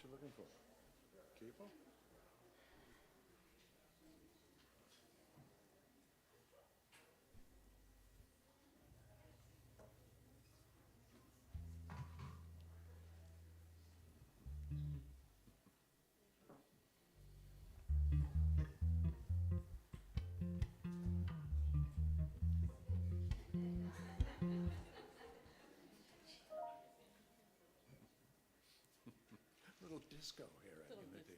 you looking for? People? A little disco here at Unity.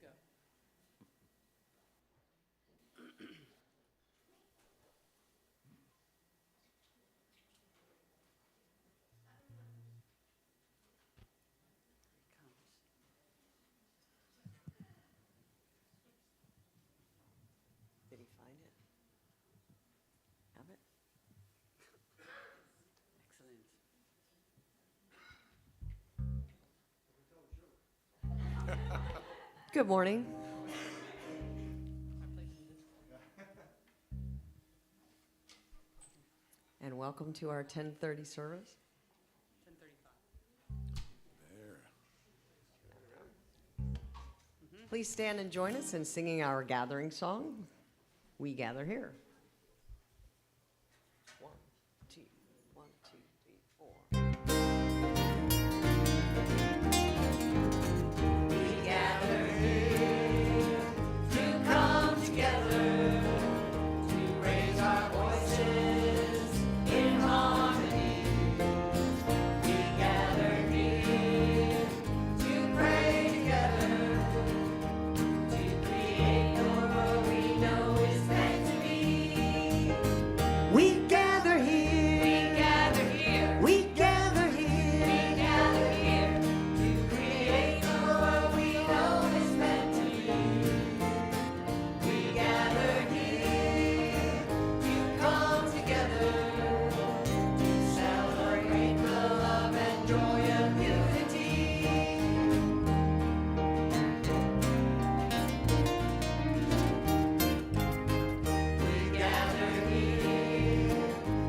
Did he find it? Have it? Excellent. Good morning. And welcome to our 10:30 service. 10:35. There. Please stand and join us in singing our gathering song, We Gather Here. 1, 2, 1, 2, 3, 4. We gather here to come together to raise our voices in harmony. We gather here to pray together to create the world we know is meant to be. We gather here. We gather here. We gather here. We gather here to create the world we know is meant to be. We gather here to come together to celebrate the love and joy of unity. We gather here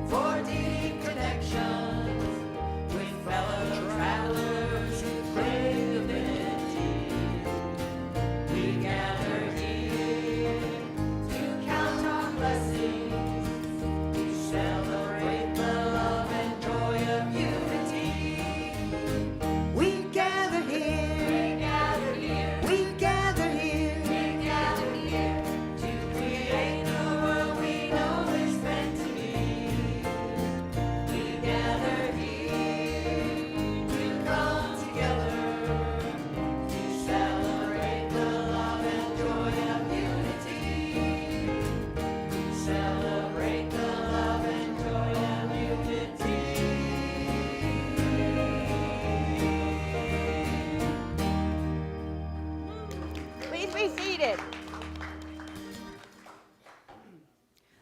for deep connections with fellow travelers who crave divinity. We gather here to count our blessings, to celebrate the love and joy of unity. We gather here. We gather here. We gather here. We gather here to create the world we know is meant to be. We gather here to come together to celebrate the love and joy of unity. To celebrate the love and joy of unity. Please be seated.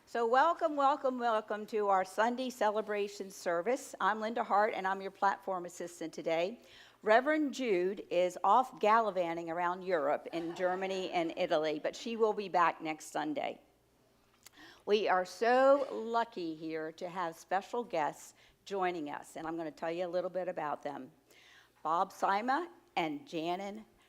So welcome, welcome, welcome to our Sunday celebration service. I'm Linda Hart, and I'm your platform assistant today. Reverend Jude is off gallivanting around Europe in Germany and Italy, but she will be back next Sunday. We are so lucky here to have special guests joining us, and I'm going to tell you a little bit about them. Bob Sima and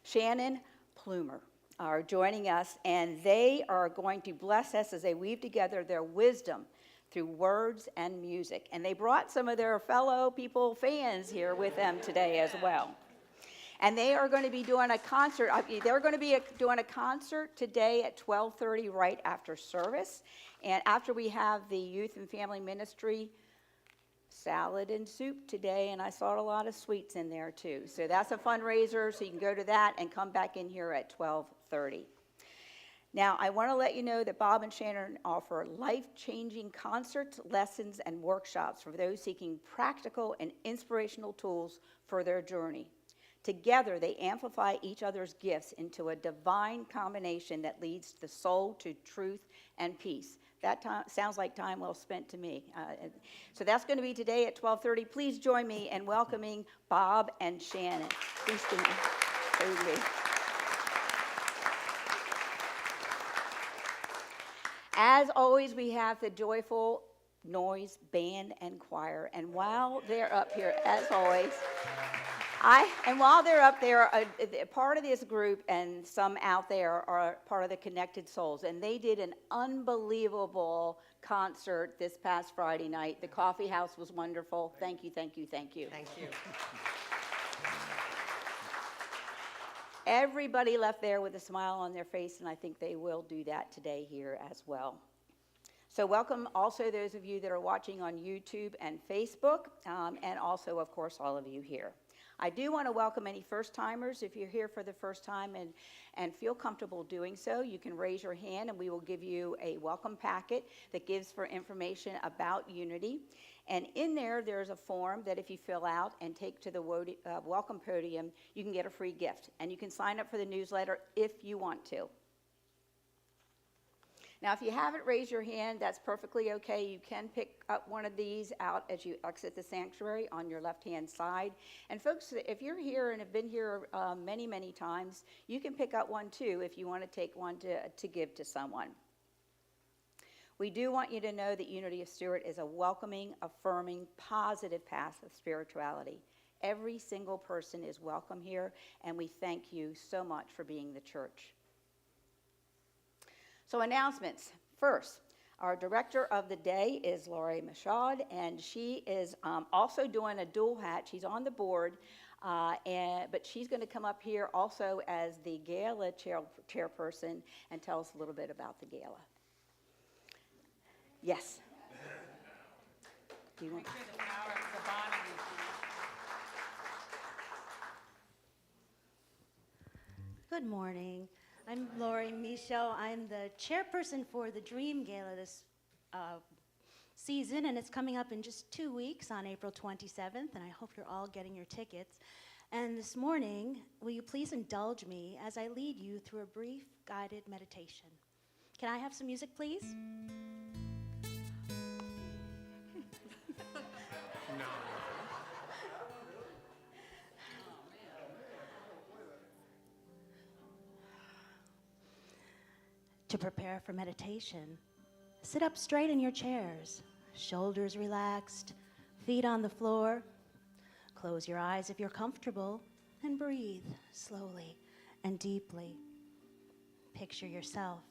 Shannon Plumer are joining us, and they are going to bless us as they weave together their wisdom through words and music. And they brought some of their fellow fans here with them today as well. And they are going to be doing a concert. They're going to be doing a concert today at 12:30 right after service. And after we have the youth and family ministry salad and soup today, and I saw a lot of sweets in there too. So that's a fundraiser, so you can go to that and come back in here at 12:30. Now, I want to let you know that Bob and Shannon offer life-changing concerts, lessons, and workshops for those seeking practical and inspirational tools for their journey. Together, they amplify each other's gifts into a divine combination that leads the soul to truth and peace. That sounds like time well spent to me. So that's going to be today at 12:30. Please join me in welcoming Bob and Shannon. Please join me. As always, we have the joyful noise band and choir. And while they're up here, as always, And while they're up there, part of this group and some out there are part of the Connected Souls, and they did an unbelievable concert this past Friday night. The coffee house was wonderful. Thank you, thank you, thank you. Thank you. Everybody left there with a smile on their face, and I think they will do that today here as well. So welcome also those of you that are watching on YouTube and Facebook, and also, of course, all of you here. I do want to welcome any first-timers. If you're here for the first time and feel comfortable doing so, you can raise your hand and we will give you a welcome packet that gives for information about Unity. And in there, there's a form that if you fill out and take to the welcome podium, you can get a free gift. And you can sign up for the newsletter if you want to. Now, if you haven't raised your hand, that's perfectly okay. You can pick up one of these out as you exit the sanctuary on your left-hand side. And folks, if you're here and have been here many, many times, you can pick up one too if you want to take one to give to someone. We do want you to know that Unity of Stuart is a welcoming, affirming, positive path of spirituality. Every single person is welcome here, and we thank you so much for being the church. So announcements. First, our director of the day is Laurie Michaud, and she is also doing a dual hat. She's on the board, but she's going to come up here also as the gala chairperson and tell us a little bit about the gala. Yes. Do you want? Make sure the power of the bottom is on. Good morning. I'm Laurie Michaud. I'm the chairperson for the Dream Gala this season, and it's coming up in just 2 weeks on April 27th, and I hope you're all getting your tickets. And this morning, will you please indulge me as I lead you through a brief guided meditation? Can I have some music, please? To prepare for meditation, sit up straight in your chairs, shoulders relaxed, feet on the floor. Close your eyes if you're comfortable and breathe slowly and deeply. Picture yourself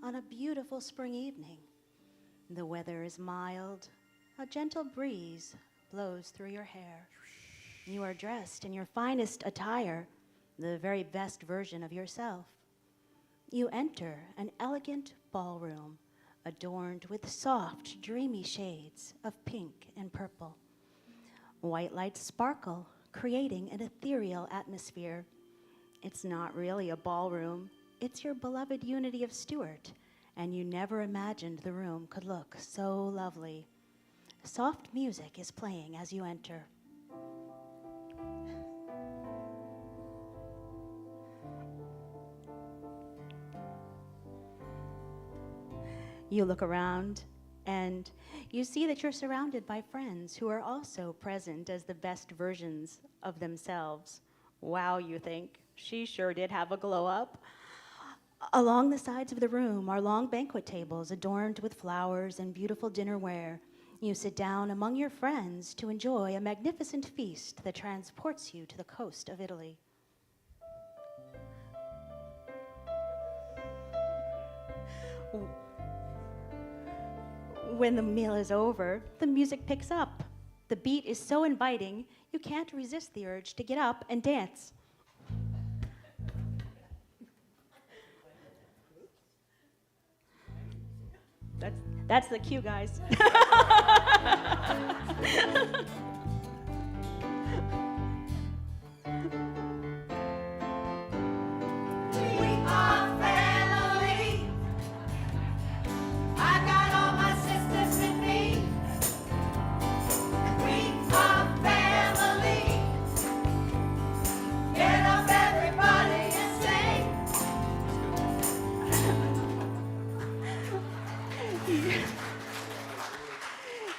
on a beautiful spring evening. The weather is mild. A gentle breeze blows through your hair. You are dressed in your finest attire, the very best version of yourself. You enter an elegant ballroom adorned with soft, dreamy shades of pink and purple. White lights sparkle, creating an ethereal atmosphere. It's not really a ballroom. It's your beloved Unity of Stuart, and you never imagined the room could look so lovely. Soft music is playing as you enter. You look around, and you see that you're surrounded by friends who are also present as the best versions of themselves. Wow, you think, she sure did have a glow up. Along the sides of the room are long banquet tables adorned with flowers and beautiful dinnerware. You sit down among your friends to enjoy a magnificent feast that transports you to the coast of Italy. When the meal is over, the music picks up. The beat is so inviting, you can't resist the urge to get up and dance. That's the cue, guys.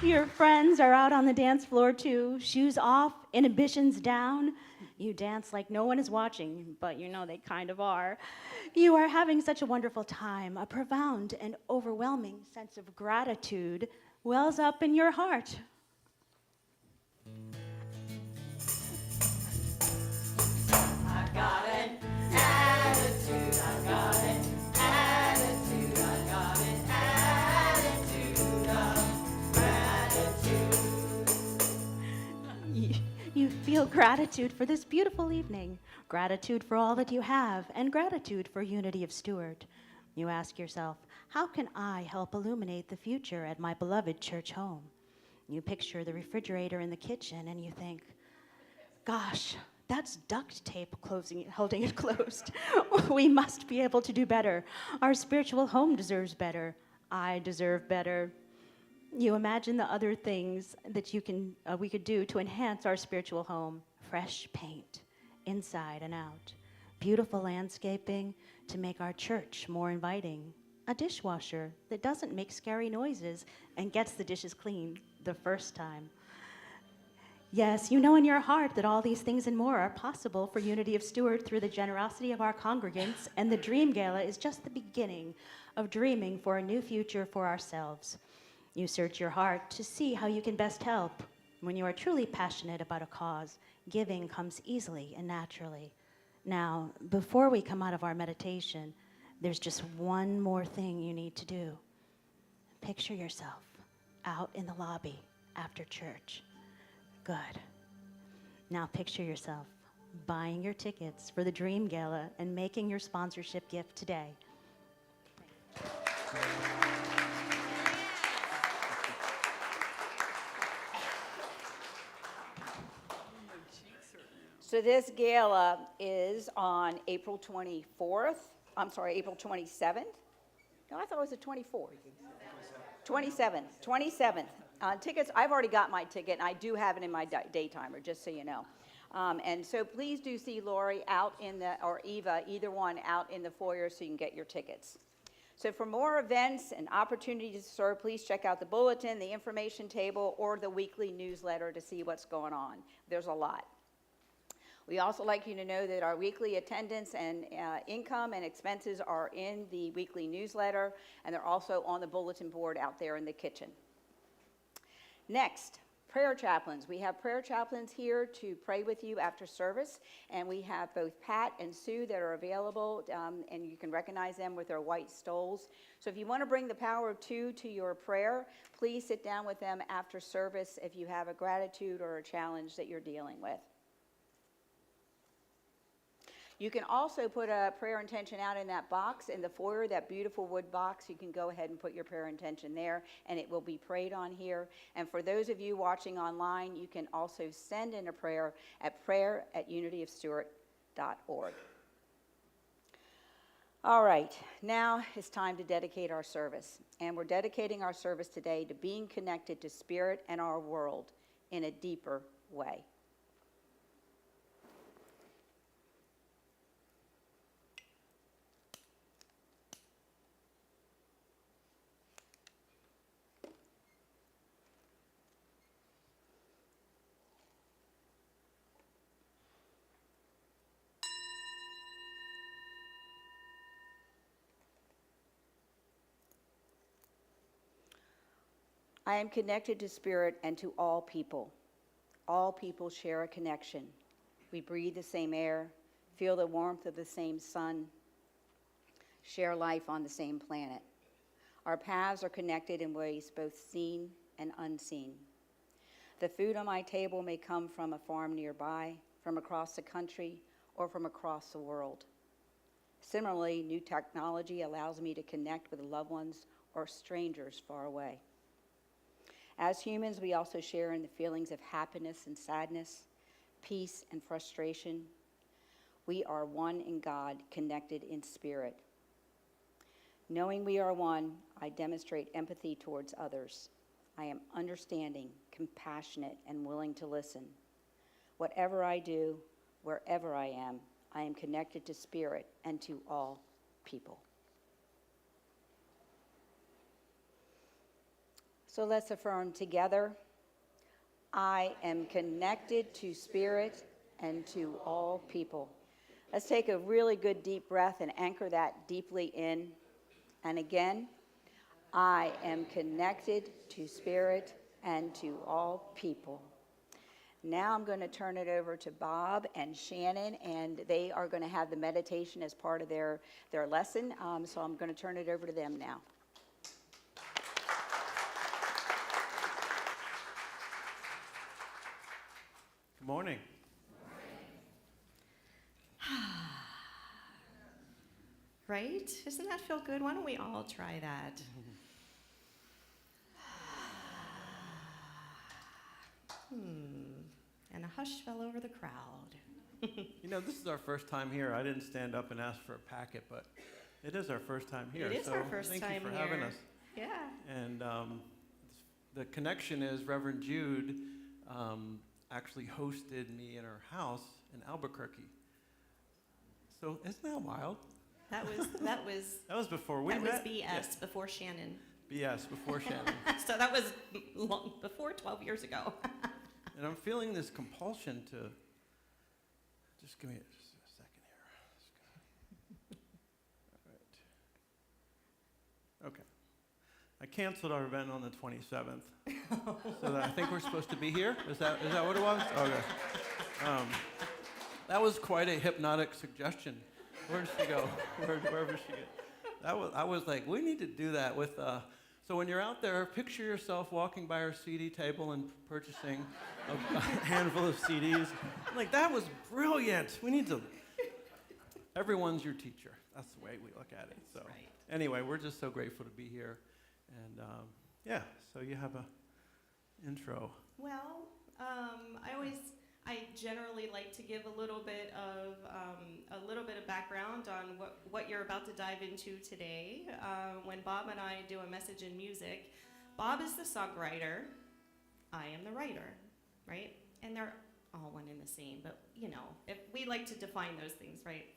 Your friends are out on the dance floor too, shoes off, inhibitions down. You dance like no one is watching, but you know they kind of are. You are having such a wonderful time. A profound and overwhelming sense of gratitude wells up in your heart. gratitude for this beautiful evening, gratitude for all that you have, and gratitude for Unity of Stuart. You ask yourself, how can I help illuminate the future at my beloved church home? You picture the refrigerator in the kitchen and you think, gosh, that's duct tape holding it closed. We must be able to do better. Our spiritual home deserves better. I deserve better. You imagine the other things that we could do to enhance our spiritual home. Fresh paint, inside and out. Beautiful landscaping to make our church more inviting. A dishwasher that doesn't make scary noises and gets the dishes clean the first time. Yes, you know in your heart that all these things and more are possible for Unity of Stuart through the generosity of our congregants, and the Dream Gala is just the beginning of dreaming for a new future for ourselves. You search your heart to see how you can best help. When you are truly passionate about a cause, giving comes easily and naturally. Now, before we come out of our meditation, there's just one more thing you need to do. Picture yourself out in the lobby after church. Good. Now picture yourself buying your tickets for the Dream Gala and making your sponsorship gift today. So this gala is on April 24th. I'm sorry, April 27th. No, I thought it was the 24th. 27th. Tickets, I've already got my ticket, and I do have it in my daytimer, just so you know. And so please do see Lori out in or Eva, either one, out in the foyer so you can get your tickets. So for more events and opportunities to serve, please check out the bulletin, the information table, or the weekly newsletter to see what's going on. There's a lot. We also like you to know that our weekly attendance and income and expenses are in the weekly newsletter, and they're also on the bulletin board out there in the kitchen. Next, prayer chaplains. We have prayer chaplains here to pray with you after service, and we have both Pat and Sue that are available, and you can recognize them with their white stoles. So if you want to bring the power of two to your prayer, please sit down with them after service if you have a gratitude or a challenge that you're dealing with. You can also put a prayer intention out in that box in the foyer, that beautiful wood box. You can go ahead and put your prayer intention there, and it will be prayed on here. And for those of you watching online, you can also send in a prayer at prayer@unityofstuart.org. All right, now it's time to dedicate our service. And we're dedicating our service today to being connected to Spirit and our world in a deeper way. I am connected to Spirit and to all people. All people share a connection. We breathe the same air, feel the warmth of the same sun, share life on the same planet. Our paths are connected in ways both seen and unseen. The food on my table may come from a farm nearby, from across the country, or from across the world. Similarly, new technology allows me to connect with loved ones or strangers far away. As humans, we also share in the feelings of happiness and sadness, peace and frustration. We are one in God, connected in spirit. Knowing we are one, I demonstrate empathy towards others. I am understanding, compassionate, and willing to listen. Whatever I do, wherever I am connected to Spirit and to all people. So let's affirm together, I am connected to Spirit and to all people. Let's take a really good deep breath and anchor that deeply in. And again, I am connected to Spirit and to all people. Now I'm going to turn it over to Bob and Shannon, and they are going to have the meditation as part of their lesson. So I'm going to turn it over to them now. Good morning. right? Doesn't that feel good? Why don't we all try that? And a hush fell over the crowd. You know, this is our first time here. I didn't stand up and ask for a packet, but it is our first time here. It is so our first thank time you for here. having us. Yeah. And the connection is Reverend Jude actually hosted me in her house in Albuquerque. So isn't that wild? That was That was before we that was met. BS before Shannon. Yeah, BS before Shannon. So that was long before 12 years ago. And I'm feeling this compulsion to just give me just a second here. All right. Okay. I canceled our event on the 27th. So I think we're supposed to be here. Is that what it was? Okay. That was quite a hypnotic suggestion. Where did she go? Wherever she get. I was like, we need to do that with. So when you're out there, picture yourself walking by our CD table and purchasing a handful of CDs. Like, that was brilliant. We need to. Everyone's your teacher. That's the way we look at it. So right. Anyway, we're just so grateful to be here. And yeah, so you have a intro. Well, I generally like to give a little bit of background on what you're about to dive into today. When Bob and I do a message in music, Bob is the songwriter, I am the writer, right? And they're all one and the same, but you know, if we like to define those things, right?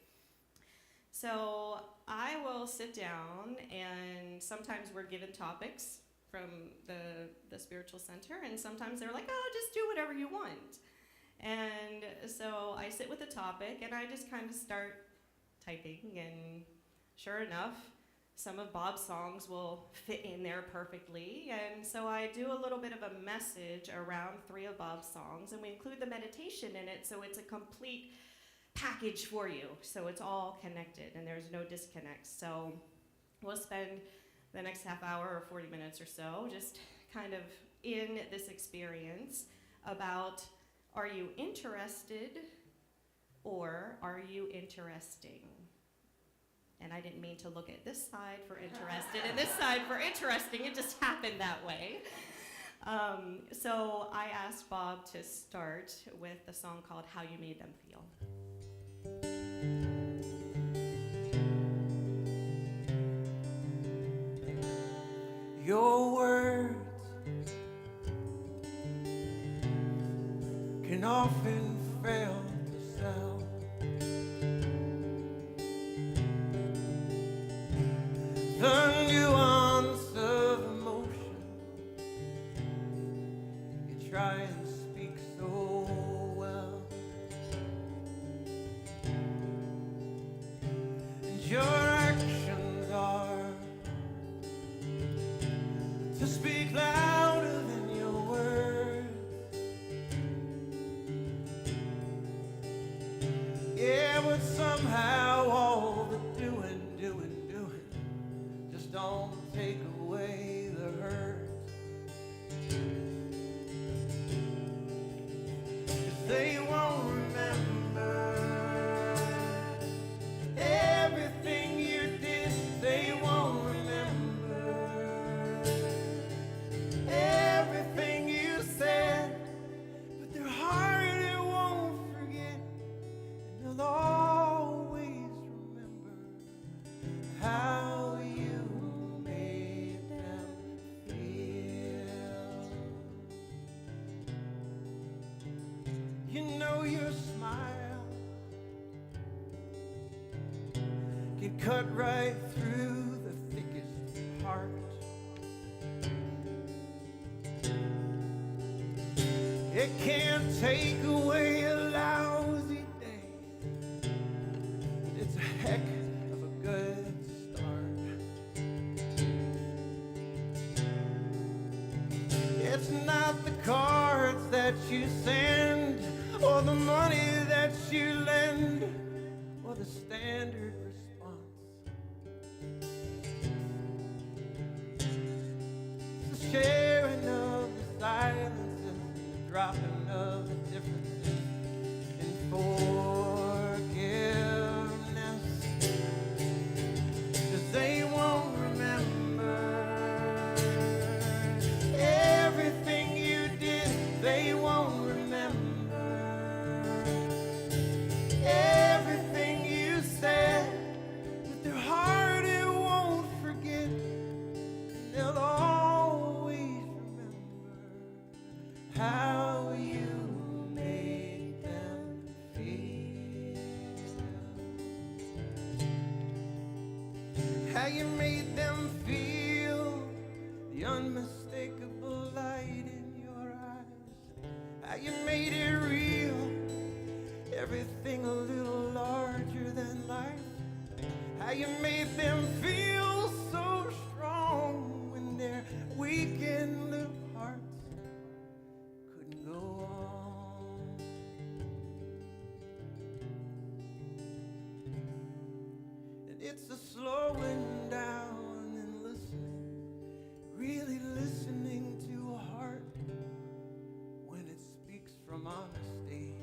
So I will sit down, and sometimes we're given topics from the spiritual center, and sometimes they're like, oh, just do whatever you want. And so I sit with a topic, and I just kind of start typing, and sure enough, some of Bob's songs will fit in there perfectly. And so I do a little bit of a message around 3 of Bob's songs, and we include the meditation in it, so it's a complete package for you. So it's all connected, and there's no disconnects. So we'll spend the next half hour or 40 minutes or so just kind of in this experience about, are you interested or are you interesting? And I didn't mean to look at this side for interested and this side for interesting. It just happened that way. So I asked Bob to start with a song called How You Made Them Feel. Your words can often fail to sell. The nuance of emotion, you try and speak so well, and your actions are to speak louder than your words. Yeah, but somehow all the doing just don't take away the hurt. 'Cause they won't remember everything you did. They won't remember everything you said, but their heart it won't forget, and they'll always remember how you made them feel. You know your smile can cut right through the thickest heart. It can't take away a lousy day, but it's a heck of a good start. It's not the cards that you send, or the money that you lend, or the standard response. It's the sharing of the silences and the dropping of the differences in forgiveness. how you made them feel the unmistakable light in your eyes, how you made it real, everything a little larger than life, how you made them feel so strong when their weakened little hearts couldn't go on. And it's a slowing down and listening, really listening to a heart when it speaks from honesty.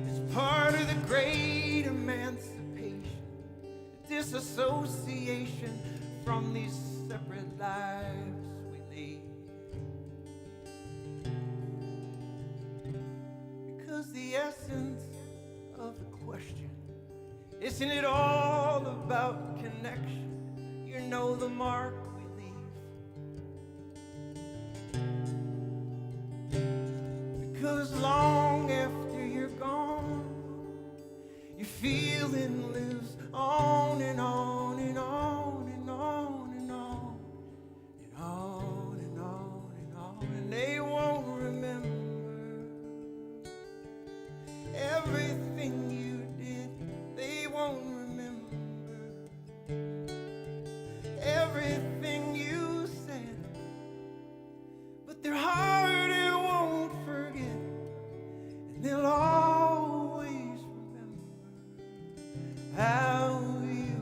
It's part of the great emancipation, disassociation from these separate lives we lead. Because the essence of the question, isn't it all about connection? You know the mark we leave. Because long after you're gone, your feeling lives on and on and on and on and on and on and on and on, and they won't remember everything you did. They won't remember everything you said, but their heart it won't forget, and they'll always remember how you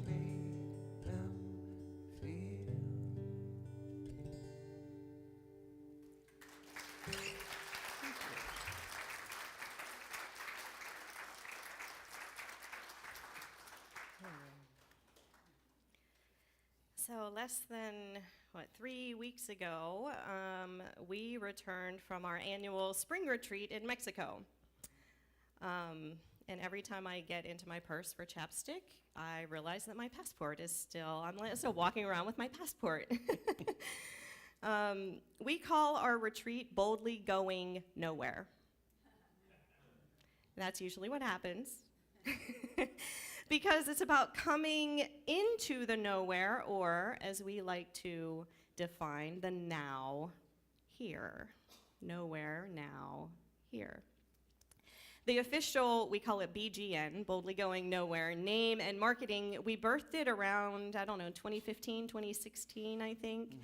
made them feel. So less than, 3 weeks ago, we returned from our annual spring retreat in Mexico. And every time I get into my purse for chapstick, I realize that my passport is still, I'm still walking around with my passport. We call our retreat Boldly Going Nowhere. That's usually what happens. Because it's about coming into the nowhere, or as we like to define, the now here. Nowhere, now, here. The official, we call it BGN, Boldly Going Nowhere, name and marketing, we birthed it around, 2015, 2016, I think,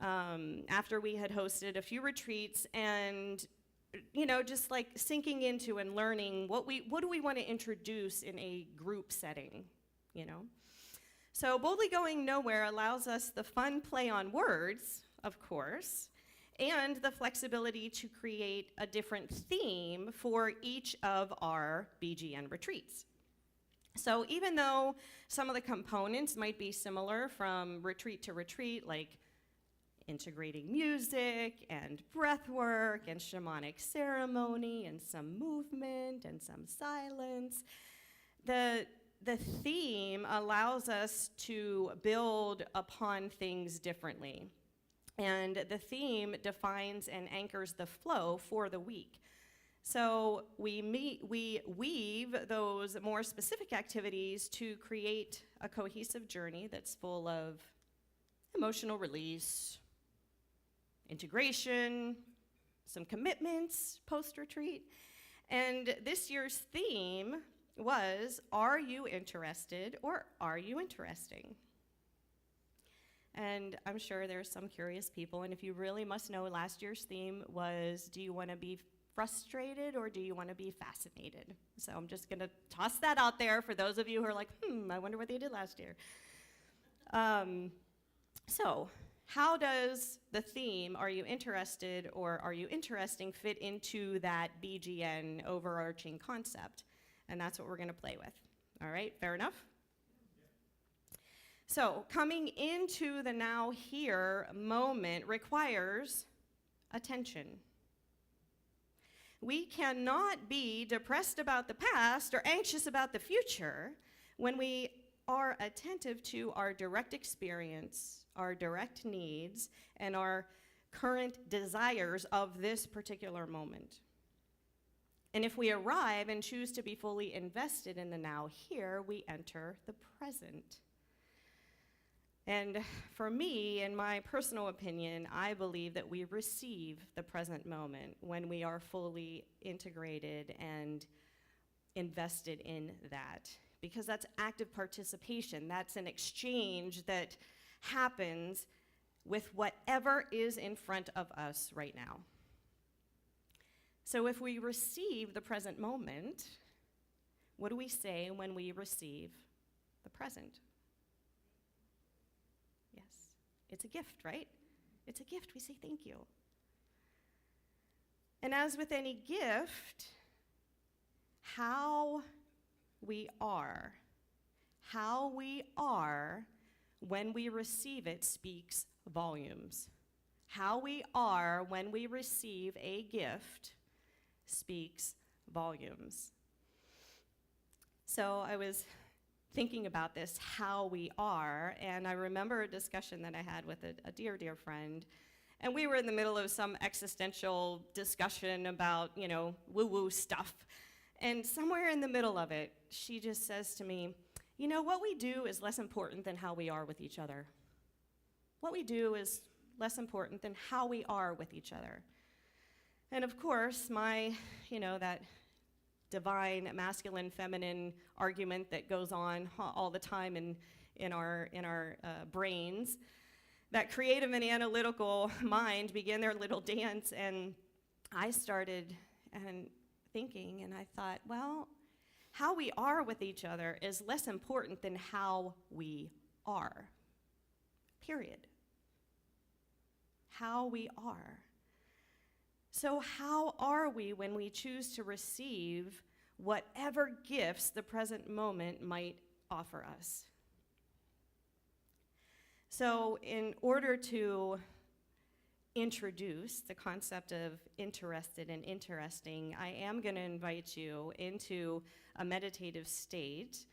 after we had hosted a few retreats and just like sinking into and learning what do we want to introduce in a group setting, So Boldly Going Nowhere allows us the fun play on words, of course, and the flexibility to create a different theme for each of our BGN retreats. So even though some of the components might be similar from retreat to retreat, like integrating music and breath work and shamanic ceremony and some movement and some silence, the theme allows us to build upon things differently. And the theme defines and anchors the flow for the week. So we weave those more specific activities to create a cohesive journey that's full of emotional release, integration, some commitments post-retreat. And this year's theme was, are you interested or are you interesting? And I'm sure there's some curious people, and if you really must know, last year's theme was, do you want to be frustrated or do you want to be fascinated? So I'm just going to toss that out there for those of you who are like, I wonder what they did last year. So how does the theme, are you interested or are you interesting, fit into that BGN overarching concept? And that's what we're going to play with. All right, fair enough? So coming into the now here moment requires attention. We cannot be depressed about the past or anxious about the future when we are attentive to our direct experience, our direct needs, and our current desires of this particular moment. And if we arrive and choose to be fully invested in the now here, we enter the present. And for me, in my personal opinion, I believe that we receive the present moment when we are fully integrated and invested in that. Because that's active participation. That's an exchange that happens with whatever is in front of us right now. So if we receive the present moment, what do we say when we receive the present? Yes, it's a gift, right? It's a gift. We say thank you. And as with any gift, how we are when we receive it speaks volumes. How we are when we receive a gift speaks volumes. So I was thinking about this, how we are, and I remember a discussion that I had with a dear, dear friend, and we were in the middle of some existential discussion about, woo-woo stuff, and somewhere in the middle of it, she just says to me, what we do is less important than how we are with each other. What we do is less important than how we are with each other. And of course, my, that divine masculine feminine argument that goes on all the time in our brains, that creative and analytical mind began their little dance, and I started thinking, and I thought, well, how we are with each other is less important than how we are, period. How we are. So how are we when we choose to receive whatever gifts the present moment might offer us? So in order to introduce the concept of interested and interesting, I am going to invite you into a meditative state.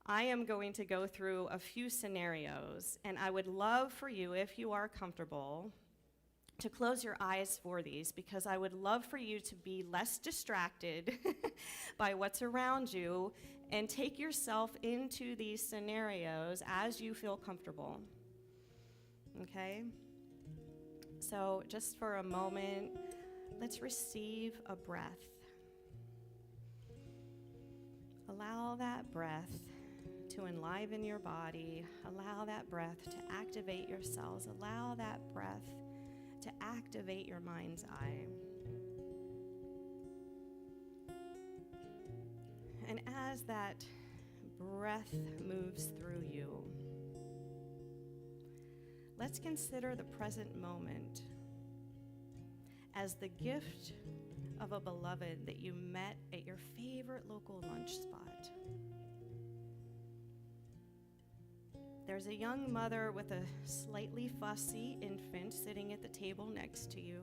I am going to go through a few scenarios, and I would love for you, if you are comfortable, to close your eyes for these, because I would love for you to be less distracted by what's around you and take yourself into these scenarios as you feel comfortable. Okay? So just for a moment, let's receive a breath. Allow that breath to enliven your body. Allow that breath to activate your cells. Allow that breath to activate your mind's eye. And as that breath moves through you, let's consider the present moment as the gift of a beloved that you met at your favorite local lunch spot. There's a young mother with a slightly fussy infant sitting at the table next to you.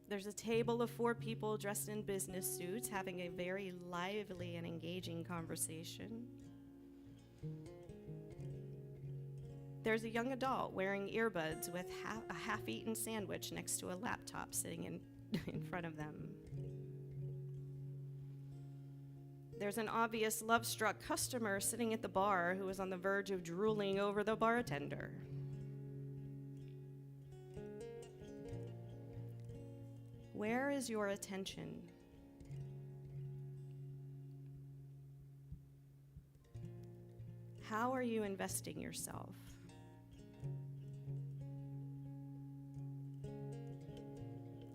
There's a table of 4 people dressed in business suits having a very lively and engaging conversation. There's a young adult wearing earbuds with a half-eaten sandwich next to a laptop sitting in front of them. There's an obvious love-struck customer sitting at the bar who is on the verge of drooling over the bartender. Where is your attention? How are you investing yourself?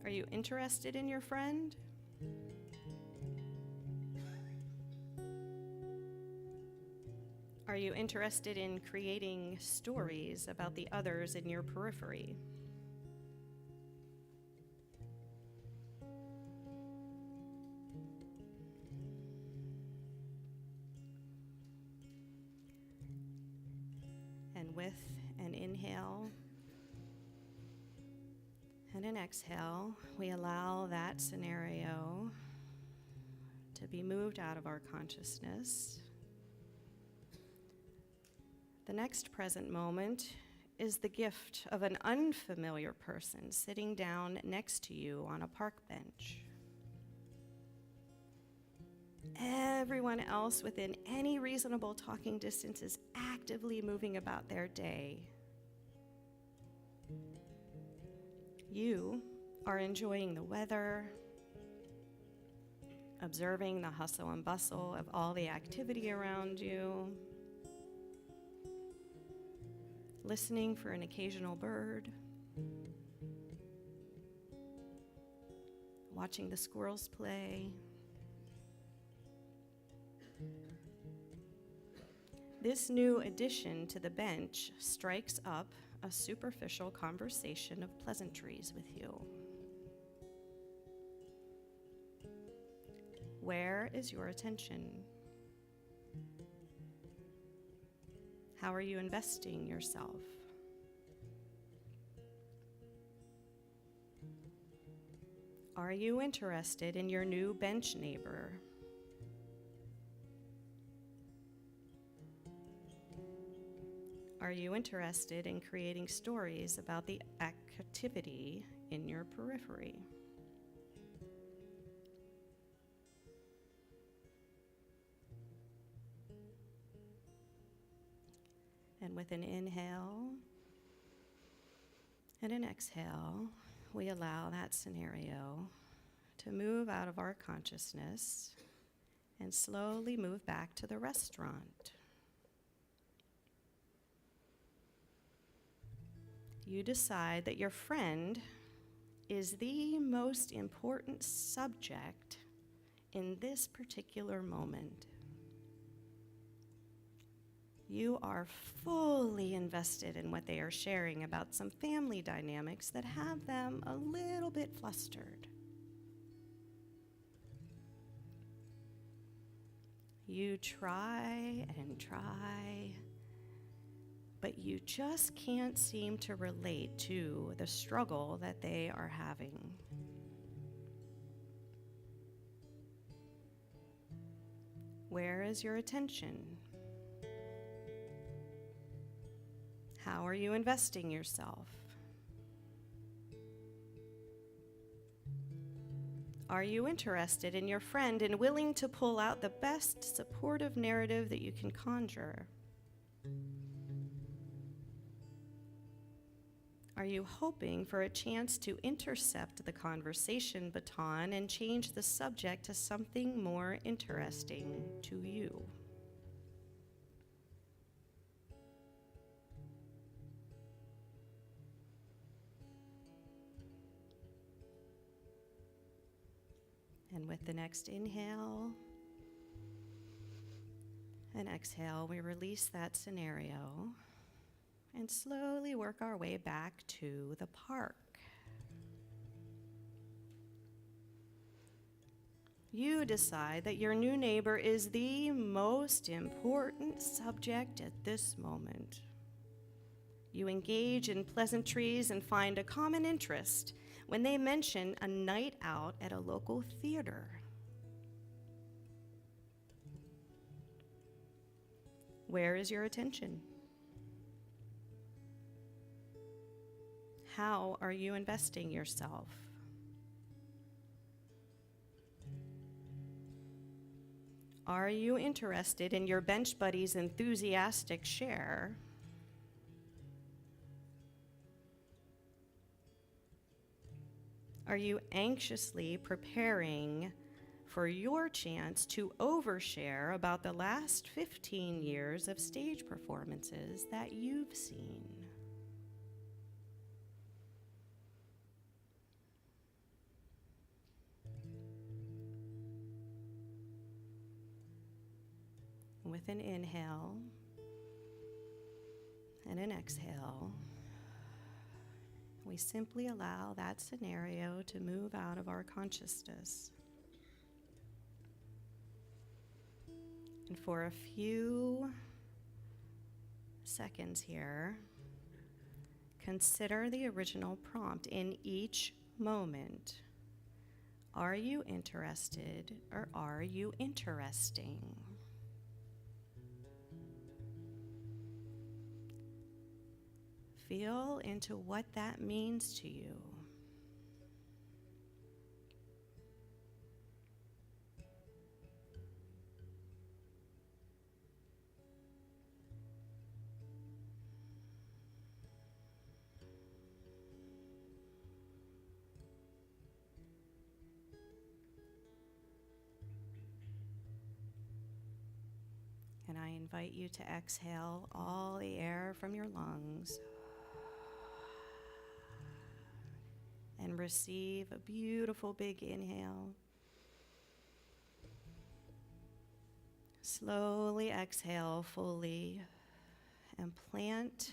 Are you interested in your friend? Are you interested in creating stories about the others in your periphery? And with an inhale and an exhale, we allow that scenario to be moved out of our consciousness. The next present moment is the gift of an unfamiliar person sitting down next to you on a park bench. Everyone else within any reasonable talking distance is actively moving about their day. You are enjoying the weather, observing the hustle and bustle of all the activity around you, listening for an occasional bird, watching the squirrels play. This new addition to the bench strikes up a superficial conversation of pleasantries with you. Where is your attention? How are you investing yourself? Are you interested in your new bench neighbor? Are you interested in creating stories about the activity in your periphery? And with an inhale and an exhale, we allow that scenario to move out of our consciousness and slowly move back to the restaurant. You decide that your friend is the most important subject in this particular moment. You are fully invested in what they are sharing about some family dynamics that have them a little bit flustered. You try and try, but you just can't seem to relate to the struggle that they are having. Where is your attention? How are you investing yourself? Are you interested in your friend and willing to pull out the best supportive narrative that you can conjure? Are you hoping for a chance to intercept the conversation baton and change the subject to something more interesting to you? And with the next inhale and exhale, we release that scenario and slowly work our way back to the park. You decide that your new neighbor is the most important subject at this moment. You engage in pleasantries and find a common interest when they mention a night out at a local theater. Where is your attention? How are you investing yourself? Are you interested in your bench buddy's enthusiastic share? Are you anxiously preparing for your chance to overshare about the last 15 years of stage performances that you've seen? With an inhale and an exhale, we simply allow that scenario to move out of our consciousness. And for a few seconds here, consider the original prompt in each moment. Are you interested or are you interesting? feel into what that means to you. And I invite you to exhale all the air from your lungs and receive a beautiful big inhale. Slowly exhale fully and plant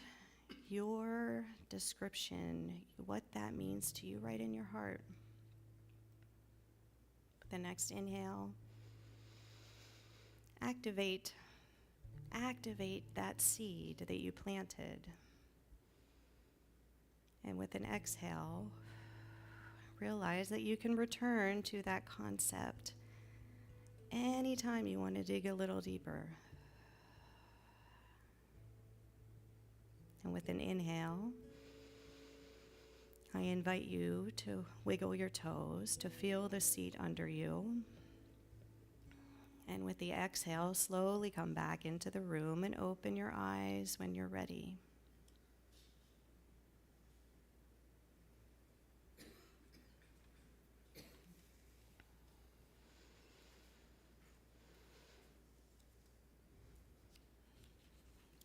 your description, what that means to you, right in your heart. The next inhale, activate that seed that you planted. And with an exhale, realize that you can return to that concept anytime you want to dig a little deeper. And with an inhale, I invite you to wiggle your toes, to feel the seat under you. And with the exhale, slowly come back into the room and open your eyes when you're ready.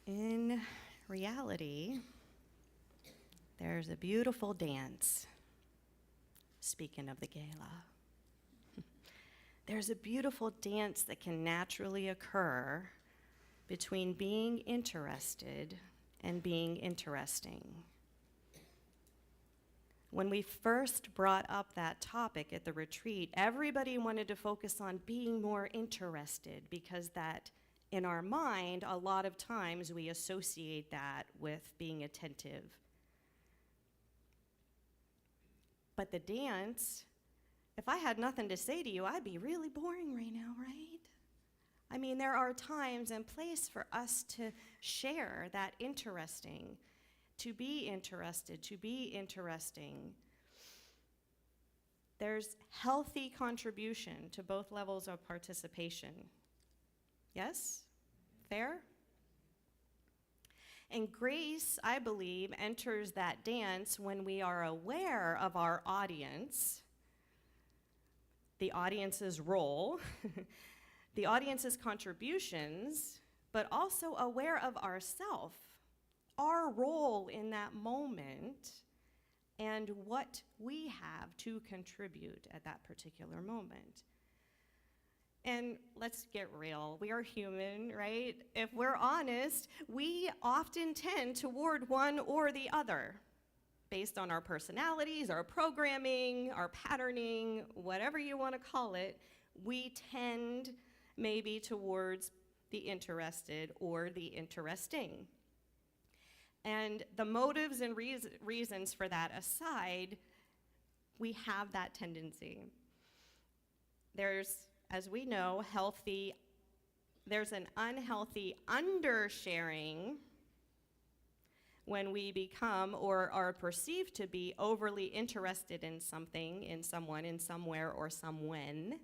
In reality, there's a beautiful dance. Speaking of the gala, there's a beautiful dance that can naturally occur between being interested and being interesting. When we first brought up that topic at the retreat, everybody wanted to focus on being more interested because that, in our mind, a lot of times we associate that with being attentive. But the dance, if I had nothing to say to you, I'd be really boring right now, right? I mean, there are times and place for us to share that interesting, to be interested, to be interesting. There's healthy contribution to both levels of participation. Yes? Fair? And grace, I believe, enters that dance when we are aware of our audience, the audience's role, the audience's contributions, but also aware of ourself, our role in that moment, and what we have to contribute at that particular moment. And let's get real, we are human, right? If we're honest, we often tend toward one or the other, based on our personalities, our programming, our patterning, whatever you want to call it. We tend maybe towards the interested or the interesting. And the motives and reasons for that aside, we have that tendency. There's, as we know, there's an unhealthy undersharing when we become or are perceived to be overly interested in something, in someone, in somewhere, or someone.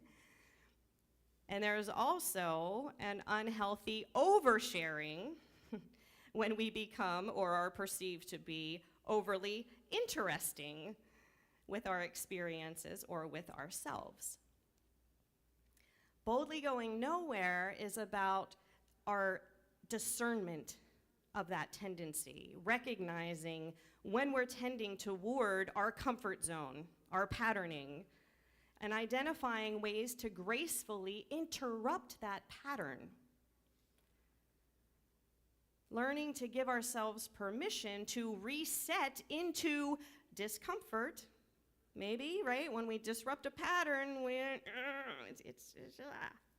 And there's also an unhealthy oversharing when we become or are perceived to be overly interesting with our experiences or with ourselves. Boldly going nowhere is about our discernment of that tendency, recognizing when we're tending toward our comfort zone, our patterning, and identifying ways to gracefully interrupt that pattern. Learning to give ourselves permission to reset into discomfort, maybe, right? When we disrupt a pattern, it's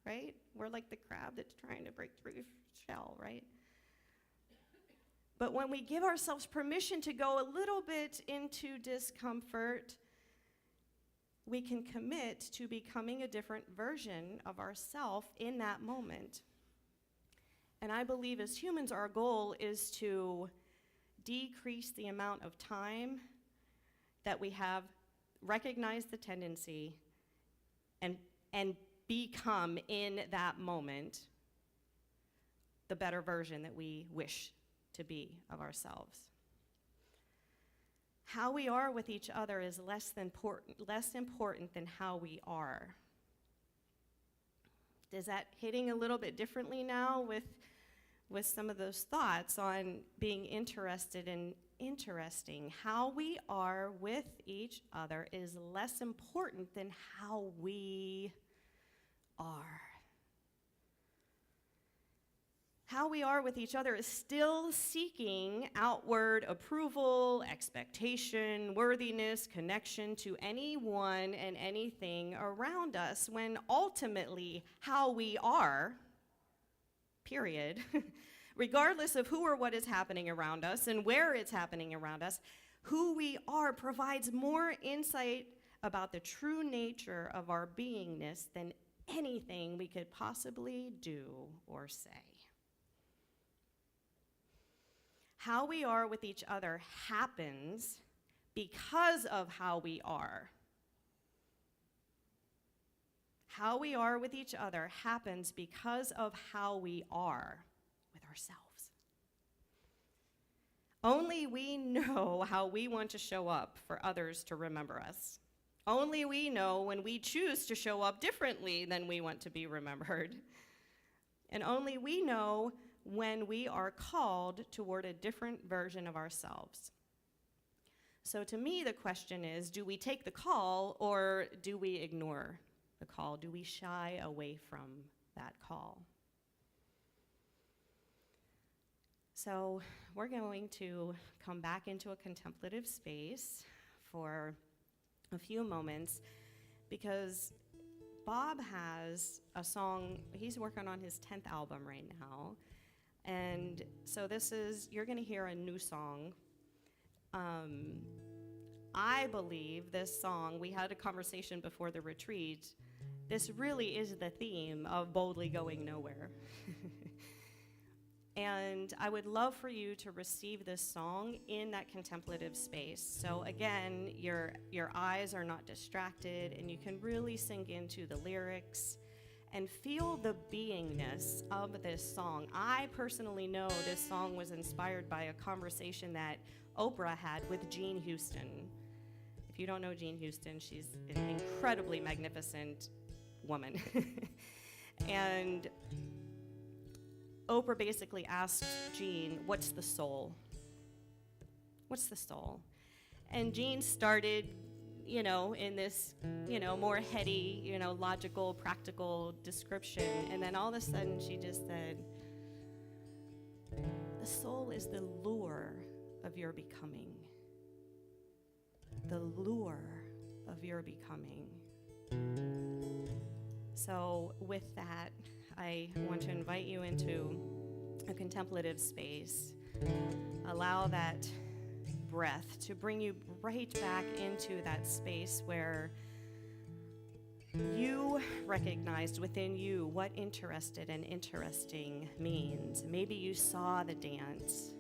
right? We're like the crab that's trying to break through the shell, right? But when we give ourselves permission to go a little bit into discomfort, we can commit to becoming a different version of ourselves in that moment. And I believe as humans, our goal is to decrease the amount of time that we have recognized the tendency and become in that moment the better version that we wish to be of ourselves. How we are with each other is less important than how we are. Is that hitting a little bit differently now with some of those thoughts on being interested in interesting? How we are with each other is less important than how we are. How we are with each other is still seeking outward approval, expectation, worthiness, connection to anyone and anything around us, when ultimately how we are, period, regardless of who or what is happening around us and where it's happening around us, who we are provides more insight about the true nature of our beingness than anything we could possibly do or say. How we are with each other happens because of how we are. How we are with each other happens because of how we are with ourselves. Only we know how we want to show up for others to remember us. Only we know when we choose to show up differently than we want to be remembered. And only we know when we are called toward a different version of ourselves. So to me, the question is, do we take the call or do we ignore the call? Do we shy away from that call? So we're going to come back into a contemplative space for a few moments, because Bob has a song, he's working on his 10th album right now. And so you're gonna hear a new song. I believe this song, we had a conversation before the retreat, this really is the theme of Boldly Going Nowhere. And I would love for you to receive this song in that contemplative space. So again, your eyes are not distracted, and you can really sink into the lyrics and feel the beingness of this song. I personally know this song was inspired by a conversation that Oprah had with Jean Houston. If you don't know Jean Houston, she's an incredibly magnificent woman. And Oprah basically asked Jean, what's the soul? What's the soul? And Jean started, in this, more heady, logical, practical description. And then all of a sudden she just said, the soul is the lure of your becoming. The lure of your becoming. So with that, I want to invite you into a contemplative space. Allow that breath to bring you right back into that space where you recognized within you what interested and interesting means. Maybe you saw the dance.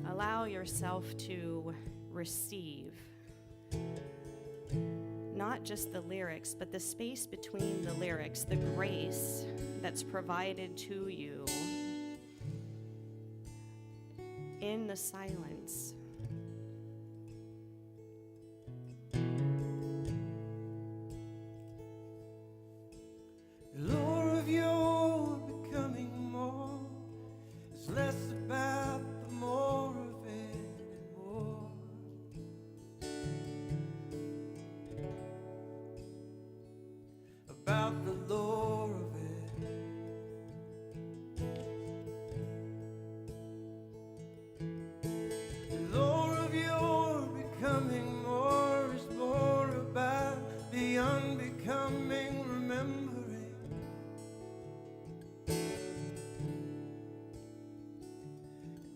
Allow yourself to receive not just the lyrics, but the space between the lyrics, the grace that's provided to you in the silence. The lure of your becoming more is less about the more of it and more. About the lore of it. The lore of your becoming more is more about the unbecoming remembering.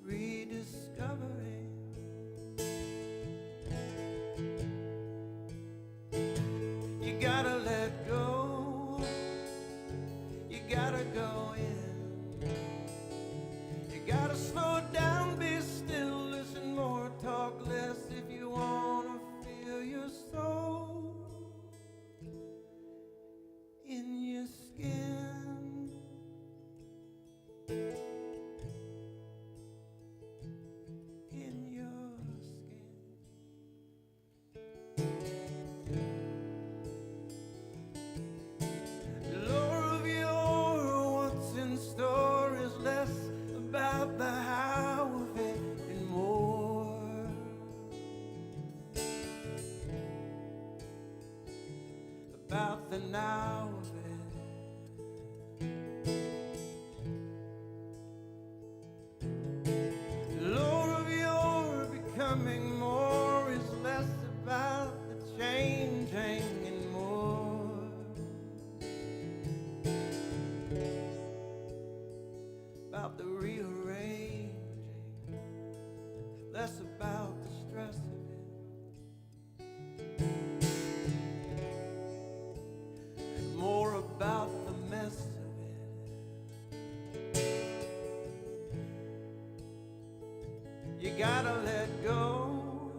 Rediscovering. You gotta let go. You gotta go in. about the now of it. Lord, of your becoming more is less about the changing and more about the rearranging, less about the stress of it, more about the mess of it. You gotta let go,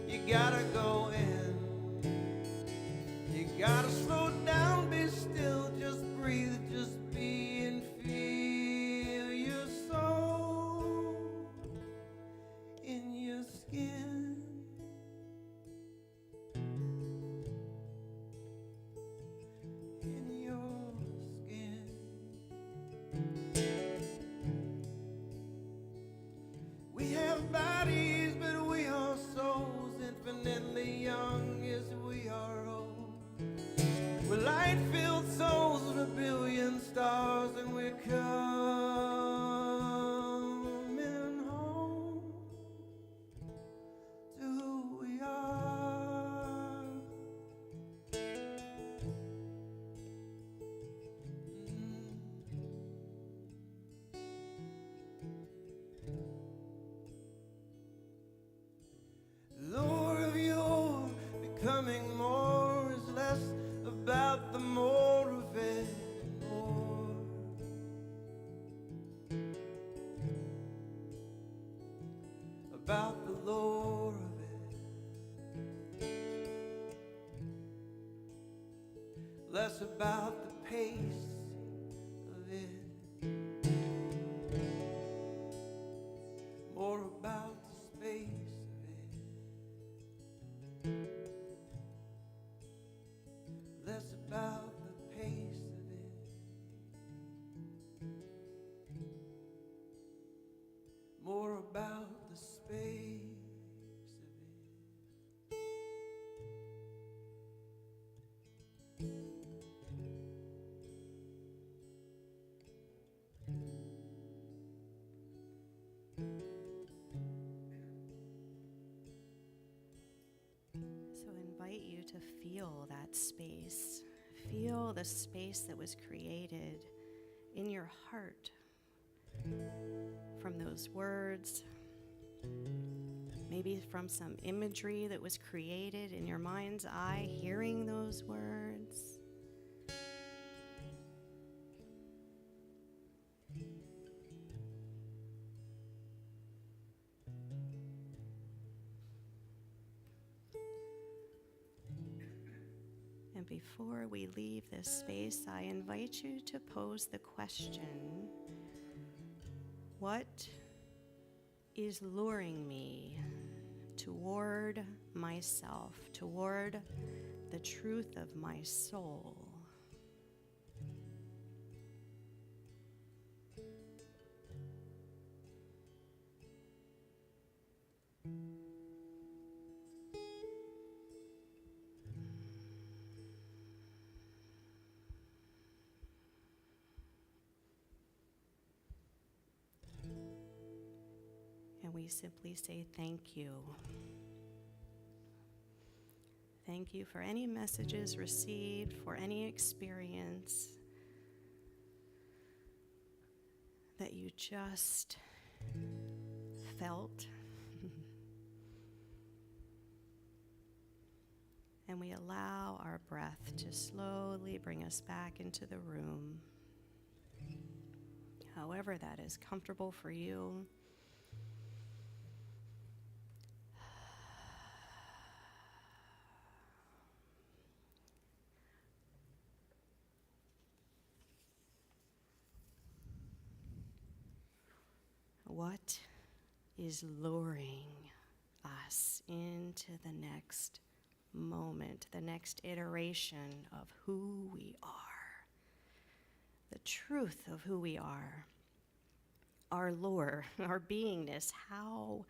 you gotta go in, you gotta slow down, be still, just breathe, just be and feel your soul in your skin. In your skin. We have bodies, but we are souls, infinitely young as we are old. We're light-filled souls of a billion stars, and we're coming home to who we are. Lord, of your becoming more is less about the more of it, more about the lore of it, less about the pace of it, more about the space of it, less about the pace of it, more about the space of it. So I invite you to feel that space. Feel the space that was created in your heart from those words, maybe from some imagery that was created in your mind's eye, hearing those words. And before we leave this space, I invite you to pose the question, what is luring me toward myself, toward the truth of my soul? And we simply say thank you. Thank you for any messages received, for any experience that you just felt. And we allow our breath to slowly bring us back into the room, however that is comfortable for you. What is luring us into the next moment, the next iteration of who we are, the truth of who we are, our lore, our beingness, how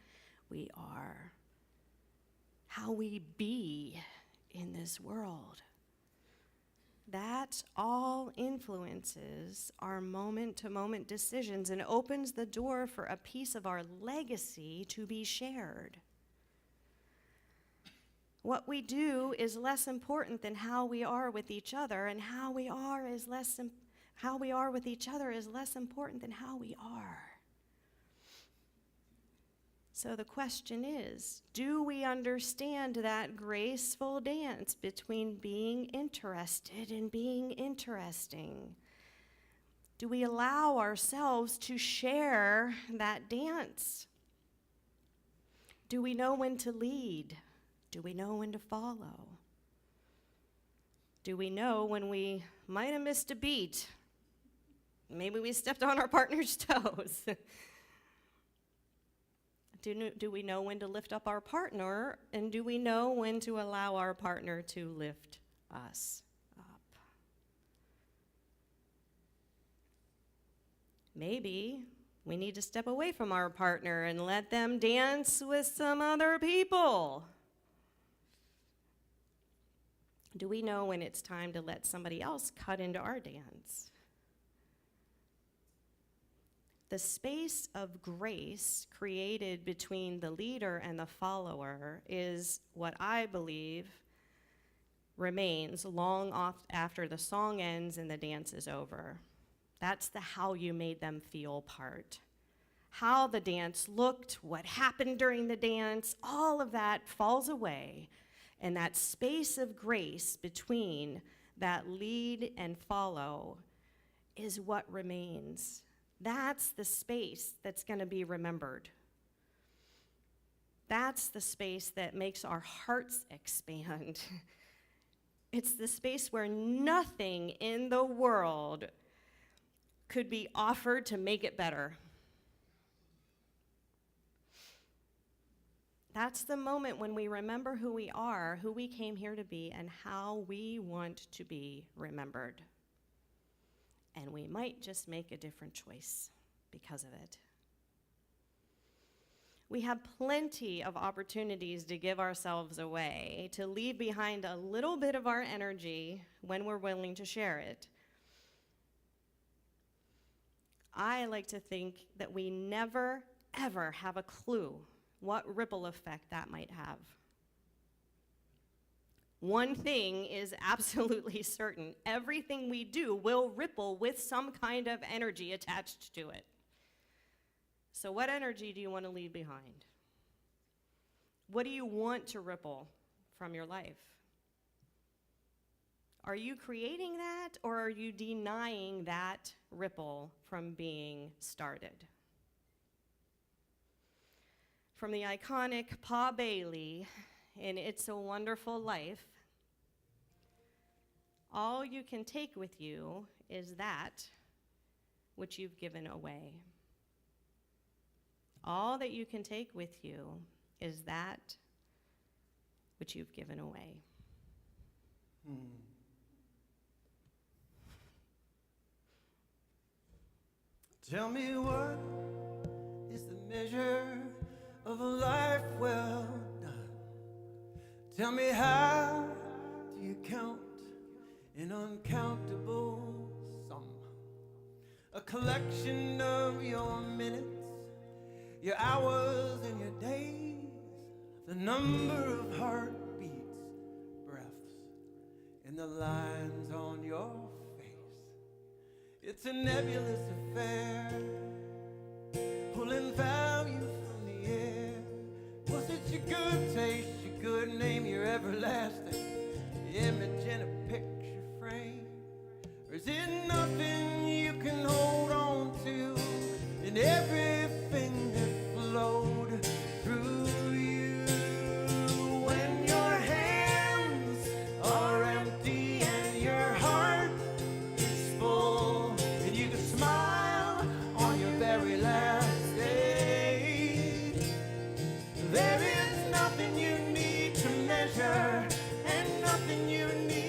we are, how we be in this world? that all influences our moment-to-moment decisions and opens the door for a piece of our legacy to be shared. What we do is less important than how we are with each other, and how we are with each other is less important than how we are. So the question is, do we understand that graceful dance between being interested and being interesting? Do we allow ourselves to share that dance? Do we know when to lead? Do we know when to follow? Do we know when we might have missed a beat? Maybe we stepped on our partner's toes. Do we know when to lift up our partner, and do we know when to allow our partner to lift us up? Maybe we need to step away from our partner and let them dance with some other people. Do we know when it's time to let somebody else cut into our dance? The space of grace created between the leader and the follower is what I believe remains long after the song ends and the dance is over. That's the how you made them feel part. How the dance looked, what happened during the dance, all of that falls away. And that space of grace between that lead and follow is what remains. That's the space that's going to be remembered. That's the space that makes our hearts expand. It's the space where nothing in the world could be offered to make it better. That's the moment when we remember who we are, who we came here to be, and how we want to be remembered. And we might just make a different choice because of it. We have plenty of opportunities to give ourselves away, to leave behind a little bit of our energy when we're willing to share it. I like to think that we never, ever have a clue what ripple effect that might have. One thing is absolutely certain. Everything we do will ripple with some kind of energy attached to it. So what energy do you want to leave behind? What do you want to ripple from your life? Are you creating that, or are you denying that ripple from being started? From the iconic Pa Bailey in It's a Wonderful Life, all you can take with you is that which you've given away. All that you can take with you is that which you've given away. Tell me, what is the measure of a life well done? Tell me, how do you count an uncountable sum? A collection of your minutes, your hours and your days, the number of heartbeats, breaths, and the lines on your face. It's a nebulous affair, pulling value from the air. Was it your good taste, your good name, your everlasting image in a picture frame? Or is it nothing you can hold on to, and everything that flowed through you? When your hands are empty and your heart is full, and you can smile on your very last day, there is nothing you need to measure and nothing you need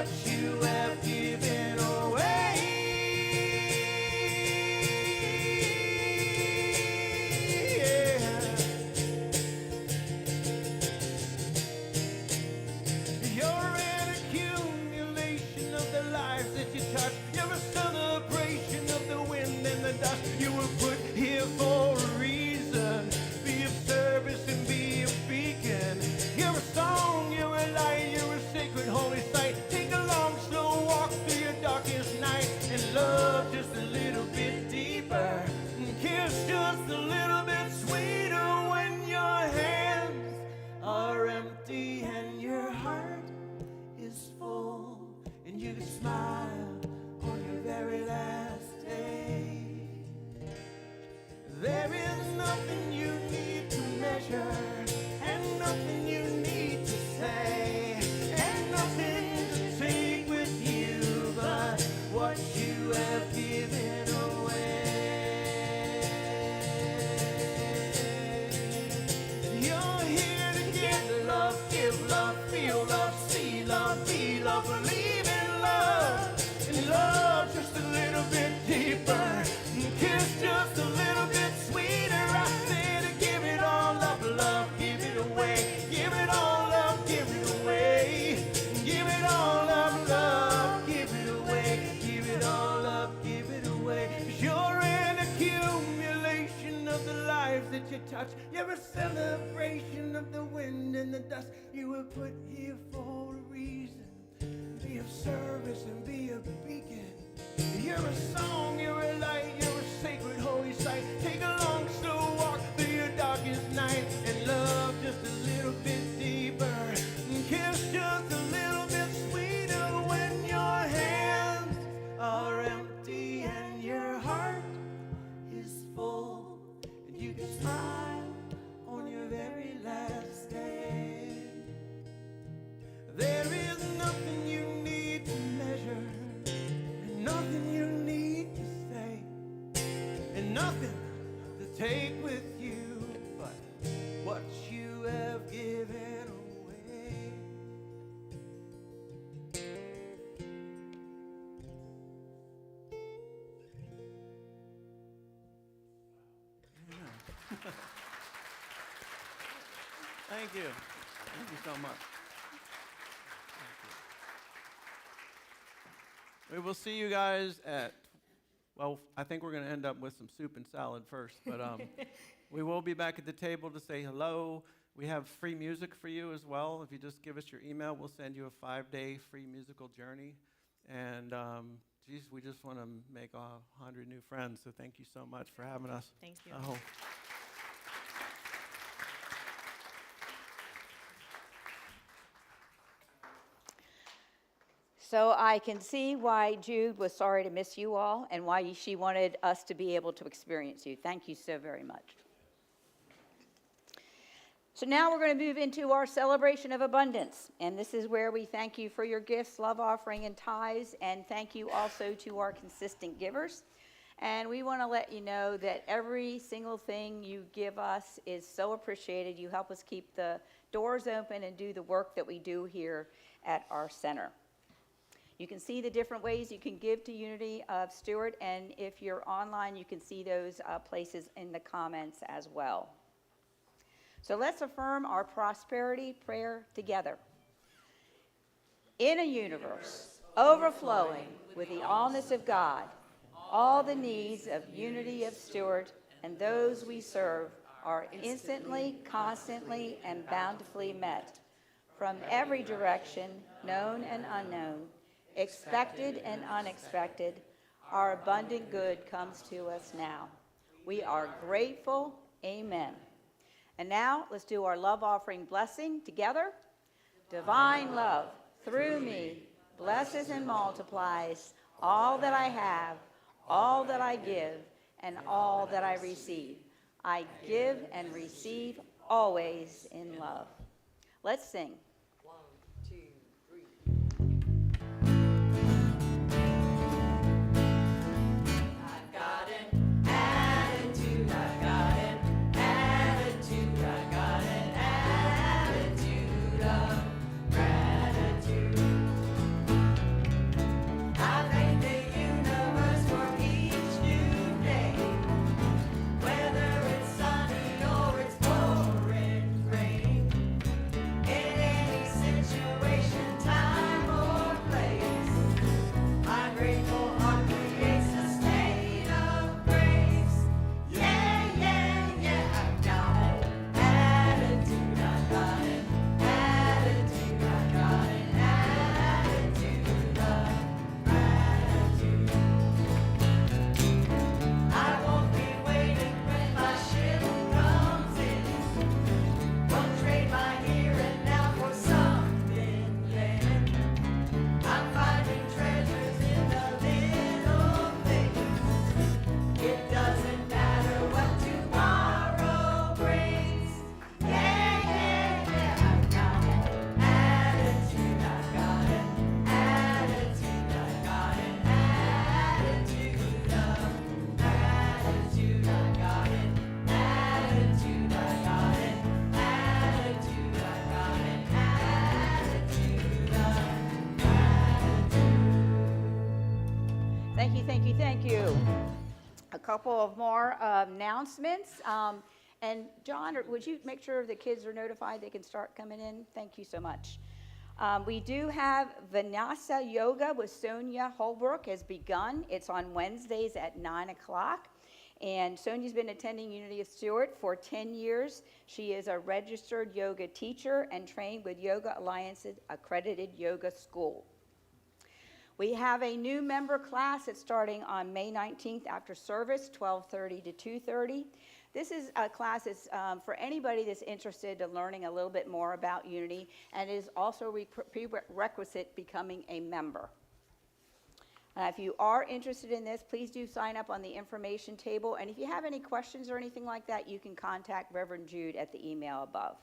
what you have given away. Yeah. You're an accumulation of the lives that you touch. You're a celebration of the wind and the dust. You were put here for a reason. Be of service and be a beacon. You're a song, you're a light, you're a sacred holy site. Take a long slow walk through your darkest night and love just a little bit deeper. And kiss just a little bit sweeter when your hands are empty and your heart is full, and you can smile on your very last day. There is nothing you need to measure, and nothing you need to say, and nothing to take with you but what you have given away. You're here to give love, feel love, see love, be love, believe in love, and love just a little bit deeper, and kiss just a little bit sweeter. I say to give it all up, love, give it away, give it all up, give it away, give it all up, love, give it away, give it all up, give it away. 'Cause you're an accumulation of the lives that you touch. You're a celebration of the wind and the dust. You were put here for a reason. Be of service and be a beacon. You're a song, you're a light, you're a sacred holy site. Take a long slow walk through your darkest night and love just a little bit deeper. And kiss just a little bit sweeter when your hands are empty and your heart is full, and you can smile on your very last day. There is nothing you need to measure, and nothing you need to say, and nothing to take with you but what you have given away. Thank you. Thank you so much. We will see you guys at, well, I think we're going to end up with some soup and salad first, but we will be back at the table to say hello. We have free music for you as well. If you just give us your email, we'll send you a 5-day free musical journey. And, geez, we just want to make 100 new friends, so thank you so much for having us. Thank you. Oh. So I can see why Jude was sorry to miss you all and why she wanted us to be able to experience you. Thank you so very much. So now we're going to move into our celebration of abundance. And this is where we thank you for your gifts, love offering, and tithes. And thank you also to our consistent givers. And we want to let you know that every single thing you give us is so appreciated. You help us keep the doors open and do the work that we do here at our center. You can see the different ways you can give to Unity of Stuart, and if you're online, you can see those places in the comments as well. So let's affirm our prosperity prayer together. In a universe overflowing with the allness of God, all the needs of Unity of Stuart and those we serve are instantly, constantly, and bountifully met. From every direction, known and unknown, expected and unexpected, our abundant good comes to us now. We are grateful. Amen. And now let's do our love offering blessing together. Divine love through me blesses and multiplies all that I have, all that I give, and all that I receive. I give and receive always in love. Let's sing. thank you, thank you. A couple of more announcements. And John, would you make sure the kids are notified they can start coming in? Thank you so much. We do have Vinyasa Yoga with Sonia Holbrook has begun. It's on Wednesdays at 9 o'clock. And Sonia's been attending Unity of Stuart for 10 years. She is a registered yoga teacher and trained with Yoga Alliance's accredited yoga school. We have a new member class that's starting on May 19th after service, 12:30 to 2:30. This is a class that's for anybody that's interested in learning a little bit more about Unity, and is also prerequisite becoming a member. If you are interested in this, please do sign up on the information table, and if you have any questions or anything like that, you can contact Reverend Jude at the email above.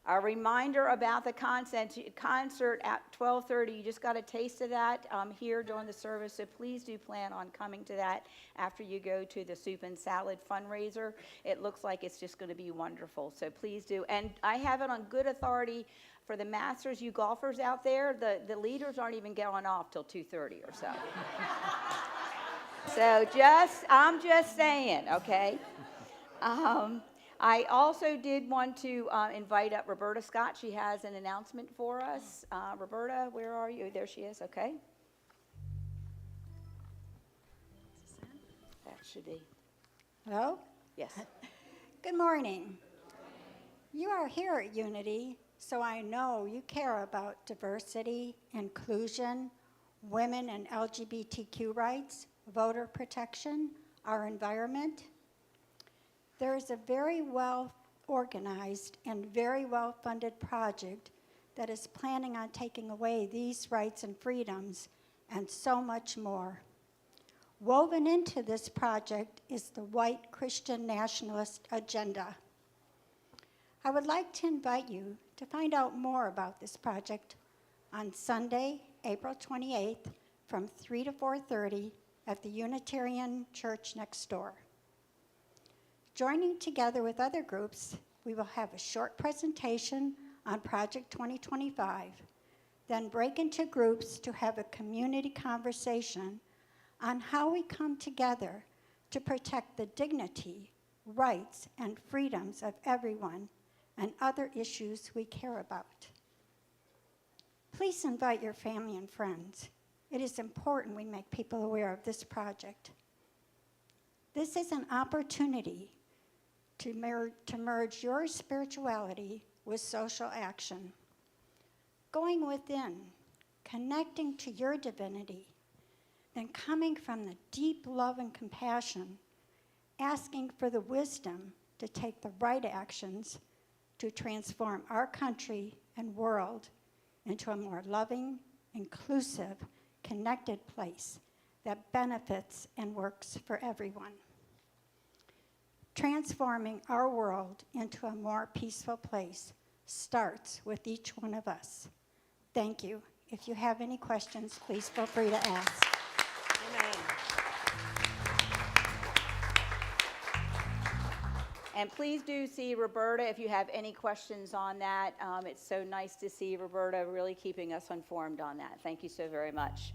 A reminder about the concert at 12:30. You just got a taste of that here during the service, so please do plan on coming to that after you go to the soup and salad fundraiser. It looks like it's just going to be wonderful, so please do. And I have it on good authority for the Masters, you golfers out there, the leaders aren't even going off till 2:30 or so. So I'm just saying, okay? I also did want to invite up Roberta Scott. She has an announcement for us. Roberta, where are you? There she is, okay. That should be. Hello? Yes. Good morning. You are here at Unity, so I know you care about diversity, inclusion, women and LGBTQ rights, voter protection, our environment. There is a very well organized and very well funded project that is planning on taking away these rights and freedoms and so much more. Woven into this project is the white Christian nationalist agenda. I would like to invite you to find out more about this project on Sunday, April 28th from 3 to 4:30 at the Unitarian Church next door. Joining together with other groups, we will have a short presentation on Project 2025, then break into groups to have a community conversation on how we come together to protect the dignity, rights, and freedoms of everyone and other issues we care about. Please invite your family and friends. It is important we make people aware of this project. This is an opportunity to merge your spirituality with social action. Going within, connecting to your divinity, then coming from the deep love and compassion, asking for the wisdom to take the right actions to transform our country and world into a more loving, inclusive, connected place that benefits and works for everyone. Transforming our world into a more peaceful place starts with each one of us. Thank you. If you have any questions, please feel free to ask. Amen. And please do see Roberta if you have any questions on that. It's so nice to see Roberta really keeping us informed on that. Thank you so very much.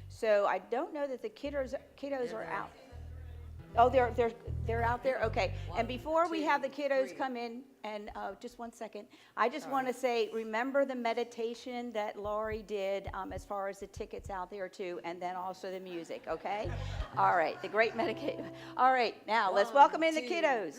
So I don't know that the kiddos are out. Oh, they're out there? Okay. And before we have the kiddos come in, and just one second, I just want to say, remember the meditation that Laurie did as far as the tickets out there too, and then also the music, okay? All right, the great medication. All right, now let's welcome in the kiddos.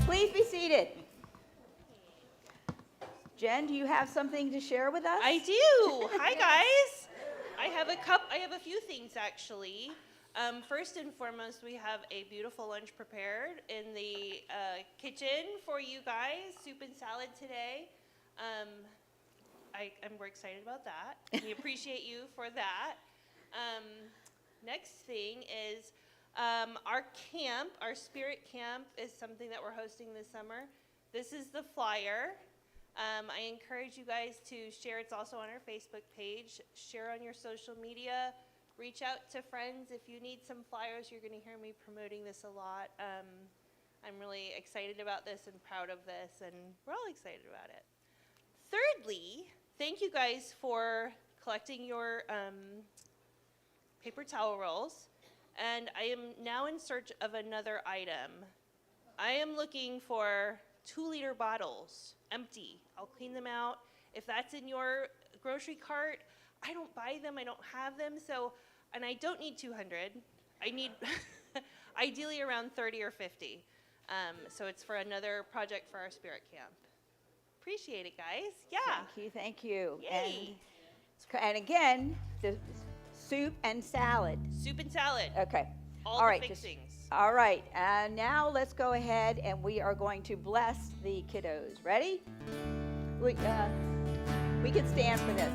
Please be seated. Jen, do you have something to share with us? I do. Hi, guys. I have a few things, actually. First and foremost, we have a beautiful lunch prepared in the kitchen for you guys, soup and salad today. We're excited about that. We appreciate you for that. Next thing is our camp, our spirit camp, is something that we're hosting this summer. This is the flyer. I encourage you guys to share. It's also on our Facebook page. Share on your social media. Reach out to friends. If you need some flyers, you're going to hear me promoting this a lot. I'm really excited about this and proud of this, and we're all excited about it. Thirdly, thank you guys for collecting your paper towel rolls, and I am now in search of another item. I am looking for 2-liter bottles, empty. I'll clean them out. If that's in your grocery cart, I don't buy them, I don't have them, and I don't need 200. I need ideally around 30 or 50. So it's for another project for our spirit camp. Appreciate it, guys. Yeah. Thank you. Yay. And again, the soup and salad. Soup and salad. Okay. All All the right, fixings. All right. And now let's go ahead and we are going to bless the kiddos. Ready? We can stand for this.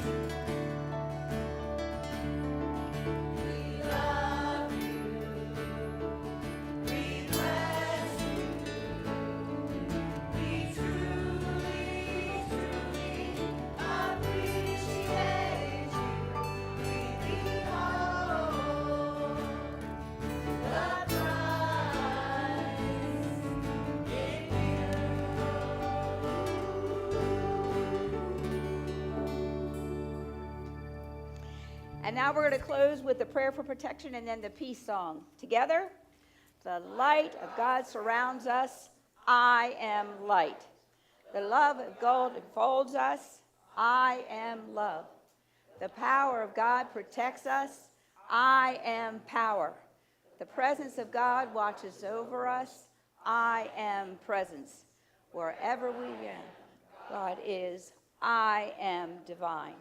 And now we're going to close with the prayer for protection and then the peace song. Together, the light of God surrounds us. I am light. The love of God enfolds us. I am love. The power of God protects us. I am power. The presence of God watches over us. I am presence. Wherever we are, God is. I am divine.